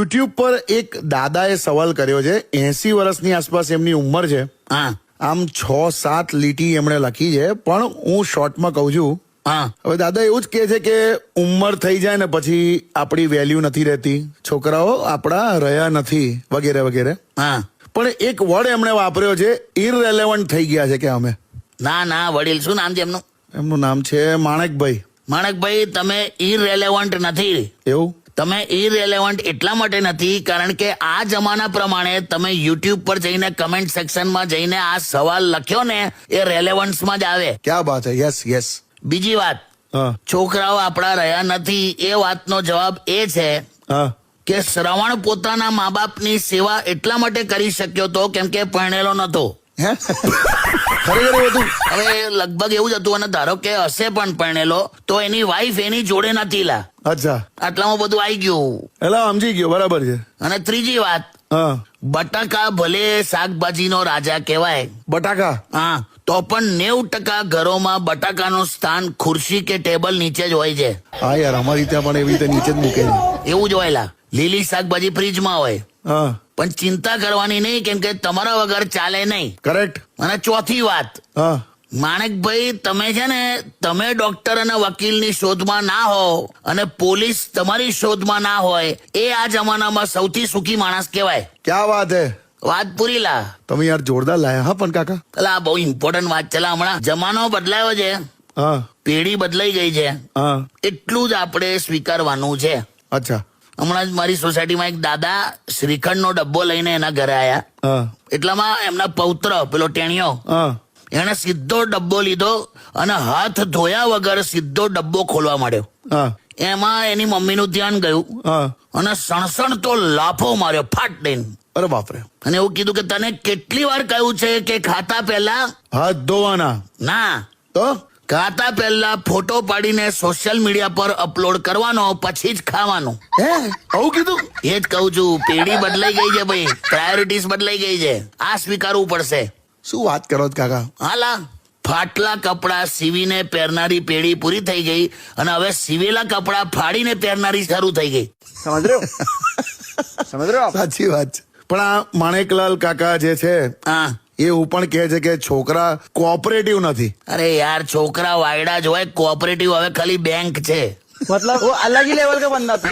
YouTube પર એક દાદાએ સવાલ કર્યો છે, 80 વર્ષની આસપાસ એમની ઉંમર છે. હા આમ 6-7 લીટી એમણે લખી છે, પણ હું શોર્ટમાં કહું છું. હા હવે દાદા એવું જ કહે છે કે ઉંમર થઈ જાય ને પછી આપણી વેલ્યુ નથી રહેતી, છોકરાઓ આપણા રહ્યા નથી, વગેરે વગેરે. હા પણ એક વર્ડ એમણે વાપર્યો છે, ઇરરેલેવન્ટ થઈ ગયા છે કે અમે. ના ના વડીલ, શું નામ છે એમનું? એમનું નામ છે માણેકભાઈ. માણકભાઈ, તમે ઇરરેલેવન્ટ નથી. એવું? તમે ઇરરેલેવન્ટ એટલા માટે નથી કારણ કે આ જમાના પ્રમાણે તમે યુટ્યુબ પર જઈને કમેન્ટ સેક્શનમાં જઈને આ સવાલ લખ્યો ને એ રેલેવન્સમાં જ આવે. ક્યાં બાત છે. Yes yes. બીજી વાત, હા છોકરાઓ આપણા રહ્યા નથી એ વાતનો જવાબ એ છે હા કે શ્રવણ પોતાના મા બાપની સેવા એટલા માટે કરી શક્યો હતો કેમ કે પરણેલો નતો. હે ખરેખર એવું હતું? હવે લગભગ એવું જ હતું, અને ધારો કે હશે પણ પરણેલો તો એની વાઈફ એની જોડે નથી લા. અચ્છા, આટલામાં બધું આવી ગયું. એટલે સમજી ગયો, બરાબર છે. અને ત્રીજી વાત, હા બટાકા ભલે શાકભાજીનો રાજા કહેવાય, બટાકા. હા, તો પણ 90% ઘરોમાં બટાકાનું સ્થાન ખુરશી કે ટેબલ નીચે જ હોય છે. હા યાર, અમારી ત્યાં પણ એવી રીતે નીચે જ મૂકે છે. એવું જ હોય લા. લીલી શાકભાજી ફ્રીજમાં હોય, હા પણ ચિંતા કરવાની નહીં કેમ કે તમારા વગર ચાલે નહીં. કરેક્ટ. અને ચોથી વાત, હા માણેકભાઈ, તમે છે ને, તમે ડોક્ટર અને વકીલની શોધમાં ના હો અને પોલીસ તમારી શોધમાં ના હોય એ આ જમાનામાં સૌથી સુખી માણસ કહેવાય. ક્યાં વાત હે. વાત પૂરી લા. તમે યાર જોરદાર લાયા હા પણ કાકા. આ બહુ ઇમ્પોર્ટન્ટ વાત છે લા. હમણાં જમાનો બદલાયો છે, હા પેઢી બદલાઈ ગઈ છે, હા એટલું જ આપણે સ્વીકારવાનું છે. અચ્છા. હમણાં જ મારી સોસાયટીમાં એક દાદા શ્રીખંડનો ડબ્બો લઈને એના ઘરે આવ્યા. હા એટલામાં એમના પૌત્ર પેલો ટેણિયો હા એને સીધો ડબ્બો લીધો અને હાથ ધોયા વગર સીધો ડબ્બો ખોલવા માંડ્યો. હા એમાં એની મમ્મીનું ધ્યાન ગયું હા. અને સણસણ તો લાફો માર્યો ફાટ દઈને. અરે બાપરે. અને એવું કીધું કે તને કેટલી વાર કહ્યું છે કે ખાતા પહેલા હાથ ધોવાના? ના, તો ખાતા પહેલા ફોટો પાડીને સોશિયલ મીડિયા પર અપલોડ કરવાનો, પછી જ ખાવાનું. હે આવું કીધું? એ જ કહું છું, પેઢી બદલાઈ ગઈ છે ભાઈ, પ્રાયોરિટીઝ બદલાઈ ગઈ છે. આ સ્વીકારવું પડશે. શું વાત કરો છો કાકા? હાલા, ફાટલા કપડા સીવીને પહેરનારી પેઢી પૂરી થઈ ગઈ અને હવે સીવેલા કપડા ફાડીને પહેરનારી શરૂ થઈ ગઈ. સમજ રહ્યો આપ? સાચી વાત છે. પણ આ માણેકલાલ કાકા જે છે હા, એ એવું પણ કહે છે કે છોકરા કોઓપરેટિવ નથી. અરે યાર, છોકરા વાયડા જ હોય, કોઓપરેટિવ હવે ખાલી બેંક છે. मतलब वो अलग ही लेवल का बंदा था.